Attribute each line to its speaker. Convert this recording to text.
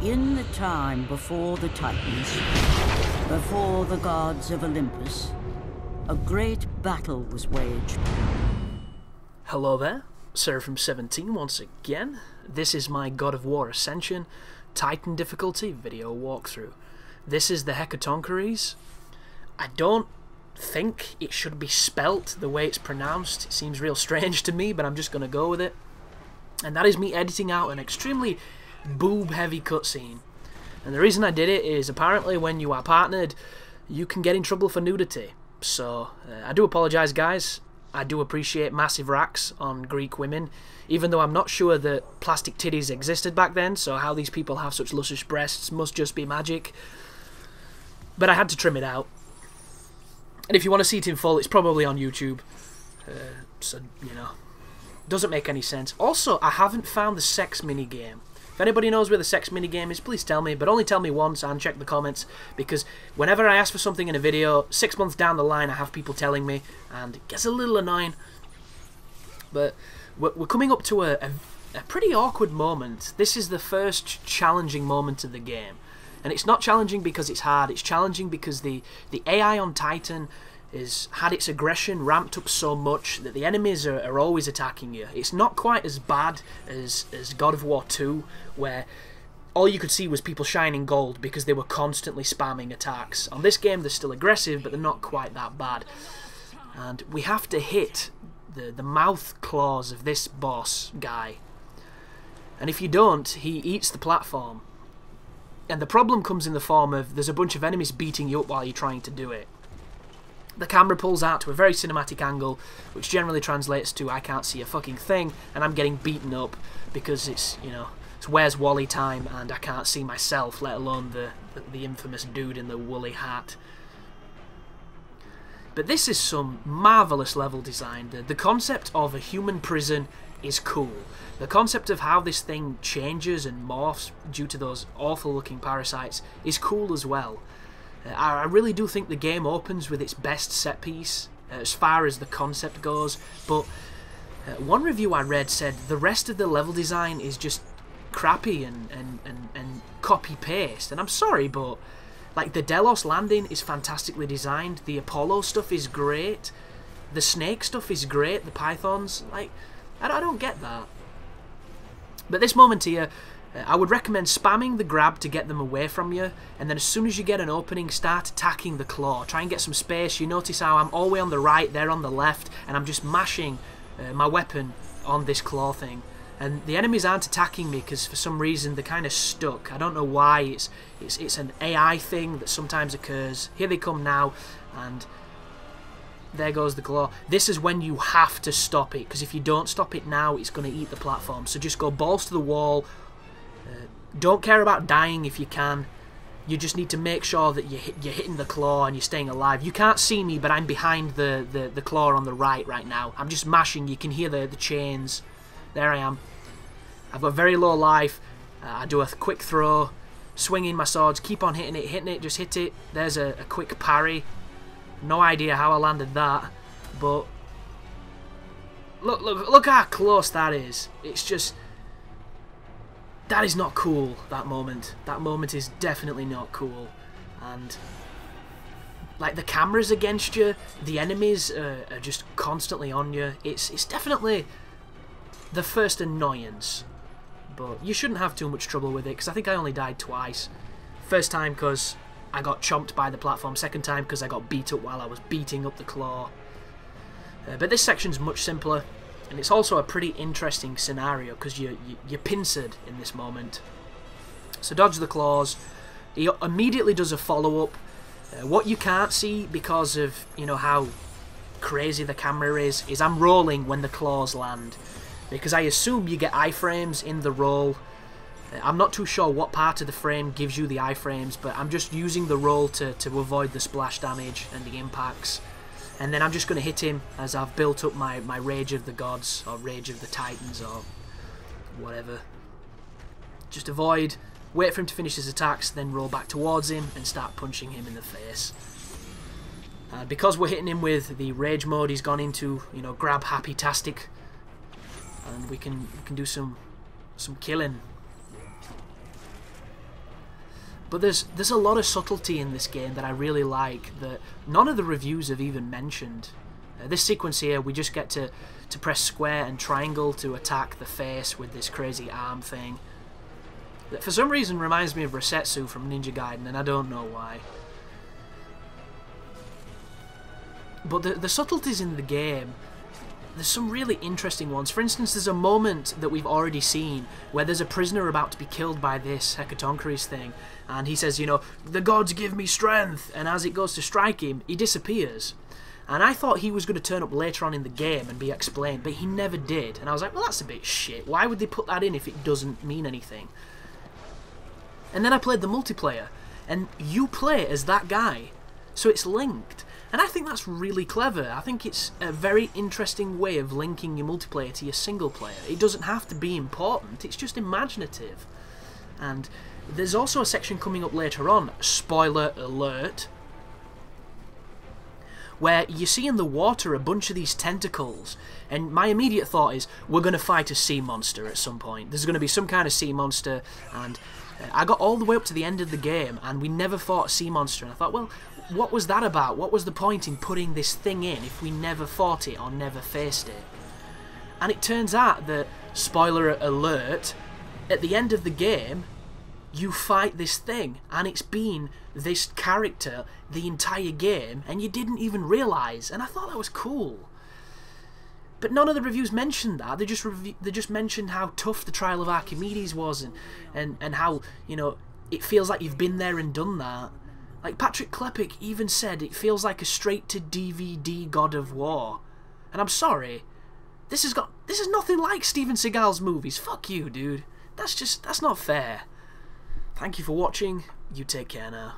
Speaker 1: In the time before the Titans, before the gods of Olympus, a great battle was waged.
Speaker 2: Hello there, Seraphim17 once again. This is my God of War Ascension Titan difficulty video walkthrough. This is the Hecatonchires. I don't think it should be spelt the way it's pronounced. It seems real strange to me, but I'm just going to go with it. And that is me editing out an extremely boob-heavy cutscene. And the reason I did it is apparently when you are partnered, you can get in trouble for nudity. So, I do apologise, guys. I do appreciate massive racks on Greek women, even though I'm not sure that plastic titties existed back then, so how these people have such luscious breasts must just be magic. But I had to trim it out. And if you want to see it in full, it's probably on YouTube. So, you know, doesn't make any sense. Also, I haven't found the sex minigame. If anybody knows where the sex minigame is, please tell me, but only tell me once and check the comments, because whenever I ask for something in a video, 6 months down the line I have people telling me, and it gets a little annoying. But we're coming up to a pretty awkward moment. This is the first challenging moment of the game. And it's not challenging because it's hard, it's challenging because the AI on Titan has had its aggression ramped up so much that the enemies are always attacking you. It's not quite as bad as God of War 2, where all you could see was people shining gold because they were constantly spamming attacks. On this game they're still aggressive, but they're not quite that bad. And we have to hit the mouth claws of this boss guy. And if you don't, he eats the platform. And the problem comes in the form of there's a bunch of enemies beating you up while you're trying to do it. The camera pulls out to a very cinematic angle, which generally translates to I can't see a fucking thing, and I'm getting beaten up because it's, you know, it's Where's Wally time, and I can't see myself, let alone the infamous dude in the woolly hat. But this is some marvellous level design. The concept of a human prison is cool. The concept of how this thing changes and morphs due to those awful looking parasites is cool as well. I really do think the game opens with its best set piece as far as the concept goes, but one review I read said the rest of the level design is just crappy and copy paste, and I'm sorry, but like the Delos landing is fantastically designed, the Apollo stuff is great, the snake stuff is great, the pythons, like I don't get that. But this moment here, I would recommend spamming the grab to get them away from you, and then as soon as you get an opening, start attacking the claw. Try and get some space. You notice how I'm all the way on the right, they're on the left, and I'm just mashing my weapon on this claw thing. And the enemies aren't attacking me because for some reason they're kind of stuck. I don't know why. It's an AI thing that sometimes occurs. Here they come now, and there goes the claw. This is when you have to stop it, because if you don't stop it now, it's going to eat the platform. So just go balls to the wall. Don't care about dying if you can. You just need to make sure that you're hitting the claw and you're staying alive. You can't see me, but I'm behind the claw on the right now. I'm just mashing. You can hear the chains. There I am. I've got very low life. I do a quick throw, swinging my swords, keep on hitting it, just hit it. There's a quick parry. No idea how I landed that, but look how close that is. It's just, that is not cool, that moment. That moment is definitely not cool. And like the camera's against you, the enemies are just constantly on you. It's definitely the first annoyance, but you shouldn't have too much trouble with it, because I think I only died twice. First time because I got chomped by the platform, second time because I got beat up while I was beating up the claw. But this section's much simpler, and it's also a pretty interesting scenario because you're pincered in this moment. So dodge the claws. He immediately does a follow-up. What you can't see because of, you know, how crazy the camera is I'm rolling when the claws land, because I assume you get iframes in the roll. I'm not too sure what part of the frame gives you the iframes, but I'm just using the roll to avoid the splash damage and the impacts. And then I'm just going to hit him as I've built up my Rage of the Gods, or Rage of the Titans, or whatever. Just avoid, wait for him to finish his attacks, then roll back towards him and start punching him in the face. Because we're hitting him with the Rage mode, he's gone into, you know, grab happy-tastic, and we can do some killing. But there's a lot of subtlety in this game that I really like that none of the reviews have even mentioned. This sequence here, we just get to press square and triangle to attack the face with this crazy arm thing. That for some reason reminds me of Resetsu from Ninja Gaiden, and I don't know why. But the subtleties in the game, there's some really interesting ones. For instance, there's a moment that we've already seen where there's a prisoner about to be killed by this Hecatonchires thing, and he says, you know, the gods give me strength, and as it goes to strike him, he disappears. And I thought he was going to turn up later on in the game and be explained, but he never did. And I was like, well, that's a bit shit. Why would they put that in if it doesn't mean anything? And then I played the multiplayer, and you play as that guy, so it's linked. And I think that's really clever. I think it's a very interesting way of linking your multiplayer to your single player. It doesn't have to be important, it's just imaginative. And there's also a section coming up later on, spoiler alert, where you see in the water a bunch of these tentacles, and my immediate thought is, we're going to fight a sea monster at some point. There's going to be some kind of sea monster, and I got all the way up to the end of the game, and we never fought a sea monster, and I thought, well, what was that about? What was the point in putting this thing in if we never fought it or never faced it? And it turns out that, spoiler alert, at the end of the game, you fight this thing, and it's been this character the entire game, and you didn't even realise, and I thought that was cool. But none of the reviews mentioned that. They just mentioned how tough the Trial of Archimedes was, and how, you know, it feels like you've been there and done that. Like, Patrick Klepek even said it feels like a straight-to-DVD God of War. And I'm sorry, this is nothing like Steven Seagal's movies. Fuck you, dude. That's not fair. Thank you for watching. You take care now.